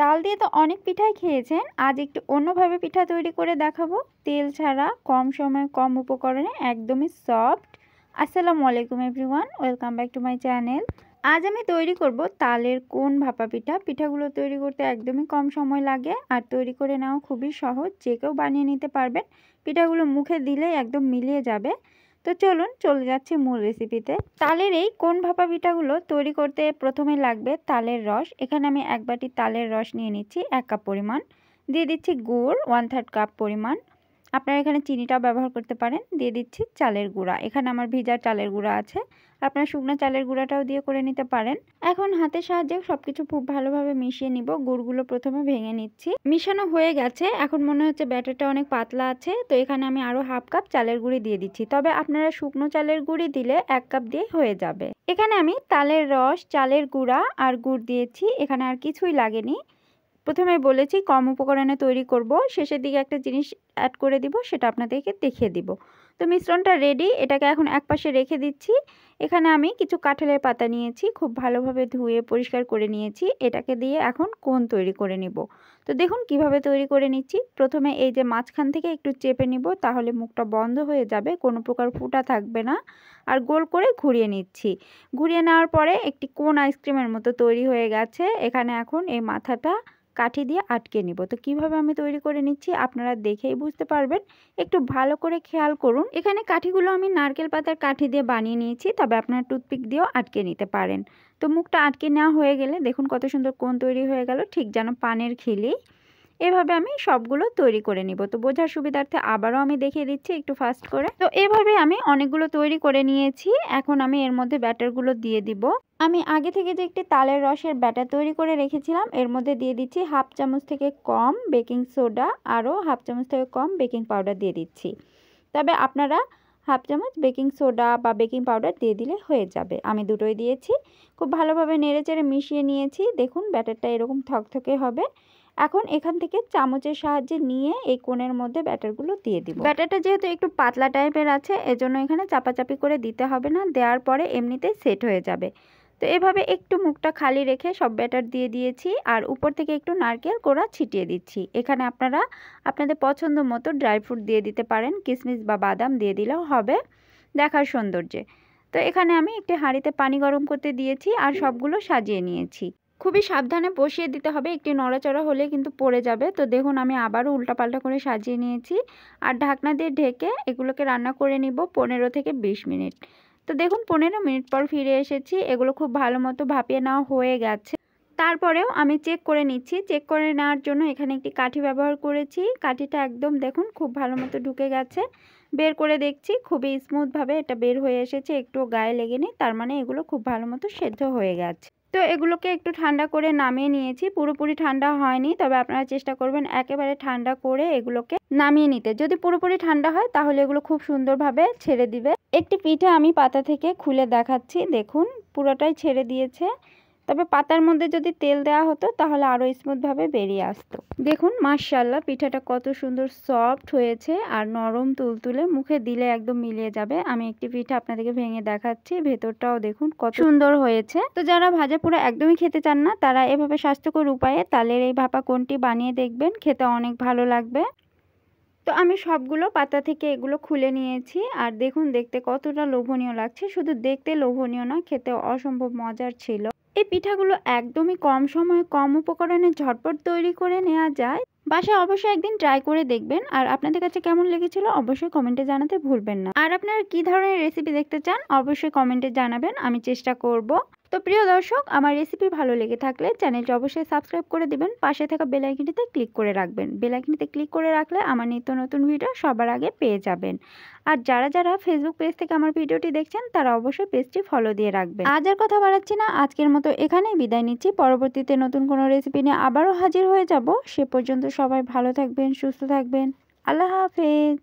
তাল দিয়ে তো অনেক পিঠাই খেয়েছেন, আজ একটু অন্যভাবে পিঠা তৈরি করে দেখাবো। তেল ছাড়া, কম সময়ে কম উপকরণে, একদমই সফট। আসসালামু আলাইকুম everyone, welcome back to my channel. আজ আমি তৈরি করব তালের কোন ভাপা পিঠা। পিঠাগুলো তৈরি করতে একদমই কম সময় লাগে আর তৈরি করে নেওয়া খুবই সহজ, যে কেউ বানিয়ে নিতে পারবেন। পিঠাগুলো মুখে দিলেই একদম মিলিয়ে যাবে। তো চলুন চলে যাচ্ছি মূল রেসিপিতে। তালের এই কোন ভাপা পিঠাগুলো তৈরি করতে প্রথমে লাগবে তালের রস। এখানে আমি এক বাটি তালের রস নিয়ে নিচ্ছি 1 কাপ পরিমাণ। দিয়ে দিচ্ছি গুড় 1/3 কাপ পরিমাণ। আপনারা এখানে চিনিটাও ব্যবহার করতে পারেন। দিয়ে দিচ্ছি চালের গুঁড়া, এখানে আমার ভিজা চালের গুঁড়া আছে, আপনারা শুকনো চালের গুঁড়াটাও দিয়ে করে নিতে পারেন। এখন হাতের সাহায্যে সবকিছু খুব ভালোভাবে মিশিয়ে নিব। গুড়গুলো প্রথমে ভেঙে নিচ্ছি। মিশানো হয়ে গেছে, এখন মনে হচ্ছে ব্যাটারটা অনেক পাতলা আছে, তো এখানে আমি আরও 1/2 কাপ চালের গুঁড়ি দিয়ে দিচ্ছি। তবে আপনারা শুকনো চালের গুঁড়ি দিলে 1 কাপ দিয়ে হয়ে যাবে। এখানে আমি তালের রস, চালের গুঁড়া আর গুড় দিয়েছি, এখানে আর কিছুই লাগেনি। প্রথমে বলেছি কম উপকরণে তৈরি করব, শেষের দিকে একটা জিনিস অ্যাড করে দিব, সেটা আপনাদেরকে দেখিয়ে দিব। তো মিশ্রণটা রেডি, এটাকে এখন একপাশে রেখে দিচ্ছি। এখানে আমি কিছু কাঁঠালের পাতা নিয়েছি, খুব ভালোভাবে ধুয়ে পরিষ্কার করে নিয়েছি। এটাকে দিয়ে এখন কোণ তৈরি করে নিব। তো দেখুন কিভাবে তৈরি করে নিচ্ছি। প্রথমে এই যে মাঝখান থেকে একটু চেপে নিব, তাহলে মুখটা বন্ধ হয়ে যাবে, কোনো প্রকার ফুটা থাকবে না। আর গোল করে ঘুরিয়ে নিচ্ছি। ঘুরিয়ে নেওয়ার পরে একটি কোণ আইসক্রিমের মতো তৈরি হয়ে গেছে। এখানে এখন এই মাথাটা কাঠি দিয়ে আটকে নিব। তো কিভাবে আমি তৈরি করে নিচ্ছি আপনারা দেখেই বুঝতে পারবেন, একটু ভালো করে খেয়াল করুন। এখানে কাঠিগুলো আমি নারকেল পাতার কাঠি দিয়ে বানিয়ে নিয়েছি, তবে আপনারা টুথপিক দিয়েও আটকে নিতে পারেন। তো মুখটা আটকে নেওয়া হয়ে গেলে দেখুন কত সুন্দর কোণ তৈরি হয়ে গেল, ঠিক যেন পানের খিলি। এভাবে আমি সবগুলো তৈরি করে নিব। তো বোঝার সুবিধার্থে আবারও আমি দেখিয়ে দিচ্ছি একটু ফাস্ট করে। তো এভাবে আমি অনেকগুলো তৈরি করে নিয়েছি। এখন আমি এর মধ্যে ব্যাটারগুলো দিয়ে দিব। আমি আগে থেকে যে একটি তালের রসের ব্যাটার তৈরি করে রেখেছিলাম, এর মধ্যে দিয়ে দিচ্ছি 1/2 চামচ থেকে কম বেকিং সোডা, আরও 1/2 চামচ থেকে কম বেকিং পাউডার দিয়ে দিচ্ছি। তবে আপনারা 1/2 চামচ বেকিং সোডা বা বেকিং পাউডার দিয়ে দিলে হয়ে যাবে। আমি দুটোই দিয়েছি। খুব ভালোভাবে নেড়েচেড়ে মিশিয়ে নিয়েছি। দেখুন ব্যাটারটা এরকম থকথকে হবে। এখন এখান থেকে চামচের সাহায্যে নিয়ে এই কোণের মধ্যে ব্যাটারগুলো দিয়ে দিব। ব্যাটারটা যেহেতু একটু পাতলা টাইপের আছে, এজন্য এখানে চাপাচাপি করে দিতে হবে না, দেওয়ার পরে এমনিতেই সেট হয়ে যাবে। তো এভাবে একটু মুখটা খালি রেখে সব ব্যাটার দিয়ে দিয়েছি, আর উপর থেকে একটু নারকেল কোড়া ছিটিয়ে দিচ্ছি। এখানে আপনারা আপনাদের পছন্দ মতো ড্রাই ফ্রুট দিয়ে দিতে পারেন, কিশমিশ বা বাদাম দিয়ে দিলেও হবে দেখার সৌন্দর্যে। তো এখানে আমি একটি হাঁড়িতে পানি গরম করতে দিয়েছি আর সবগুলো সাজিয়ে নিয়েছি। খুবই সাবধানে বসিয়ে দিতে হবে, একটি নড়াচড়া হলে কিন্তু পড়ে যাবে। তো দেখুন আমি আবারও উল্টাপাল্টা করে সাজিয়ে নিয়েছি আর ঢাকনা দিয়ে ঢেকে এগুলোকে রান্না করে নিব 15 থেকে 20 মিনিট। তো দেখুন 15 মিনিট পর ফিরে এসেছি, এগুলো খুব ভালো মতো ভাপিয়ে নেওয়া হয়ে গেছে। তারপরেও আমি চেক করে নিচ্ছি। চেক করে নেওয়ার জন্য এখানে একটি কাঠি ব্যবহার করেছি। কাঠিটা একদম দেখুন খুব ভালো মতো ঢুকে গেছে। বের করে দেখছি খুবই স্মুথভাবে এটা বের হয়ে এসেছে, একটু গায়ে লেগেনি, তার মানে এগুলো খুব ভালো মতো সেদ্ধ হয়ে গেছে। তো এগুলোকে একটু ঠান্ডা করে নামিয়ে নিয়েছি, পুরোপুরি ঠান্ডা হয়নি, তবে আপনারা চেষ্টা করবেন একেবারে ঠান্ডা করে এগুলোকে নামিয়ে নিতে। যদি পুরোপুরি ঠান্ডা হয় তাহলে এগুলো খুব সুন্দরভাবে ছেড়ে দিবে। একটি পিঠে আমি পাতা থেকে খুলে দেখাচ্ছি, দেখুন পুরোটাই ছেড়ে দিয়েছে। তবে পাতার মধ্যে যদি তেল দেওয়া হতো তাহলে আরও স্মুথভাবে বেরিয়ে আসতো। দেখুন মাশাআল্লাহ পিঠাটা কত সুন্দর সফট হয়েছে আর নরম তুলতুলে, মুখে দিলে একদম মিলিয়ে যাবে। আমি একটি পিঠা আপনাদেরকে ভেঙে দেখাচ্ছি, ভেতরটাও দেখুন কত সুন্দর হয়েছে। তো যারা ভাজা পোড়া একদমই খেতে চান না, তারা এভাবে স্বাস্থ্যকর উপায়ে তালের এই ভাপা কোণটি বানিয়ে দেখবেন, খেতে অনেক ভালো লাগবে। তো আমি সবগুলো পাতা থেকে এগুলো খুলে নিয়েছি আর দেখুন দেখতে কতটা লোভনীয় লাগছে। শুধু দেখতে লোভনীয় না, খেতে অসম্ভব মজার ছিল। এই পিঠাগুলো একদমই কম সময়ে কম উপকরণে ঝটপট তৈরি করে নেওয়া যায়। বাসায় অবশ্যই একদিন ট্রাই করে দেখবেন। আর আপনাদের কাছে কেমন লেগেছিল অবশ্যই কমেন্টে জানাতে ভুলবেন না। আর আপনারা কি ধরনের রেসিপি দেখতে চান অবশ্যই কমেন্টে জানাবেন, আমি চেষ্টা করব। তো প্রিয় দর্শক, আমার রেসিপি ভালো লেগে থাকলে চ্যানেলটি অবশ্যই সাবস্ক্রাইব করে দিবেন, পাশে থাকা বেল আইকনটিতে ক্লিক করে রাখবেন। বেল আইকনটিতে ক্লিক করে রাখলে আমার নিত্য নতুন ভিডিও সবার আগে পেয়ে যাবেন। আর যারা যারা ফেসবুক পেজ থেকে আমার ভিডিওটি দেখছেন তারা অবশ্যই পেজটি ফলো দিয়ে রাখবেন। আজ আর কথা বাড়াচ্ছি না, আজকের মতো এখানেই বিদায় নিচ্ছি। পরবর্তীতে নতুন কোনো রেসিপি নিয়ে আবারও হাজির হয়ে যাব। সে পর্যন্ত সবাই ভালো থাকবেন, সুস্থ থাকবেন। আল্লাহ হাফেজ।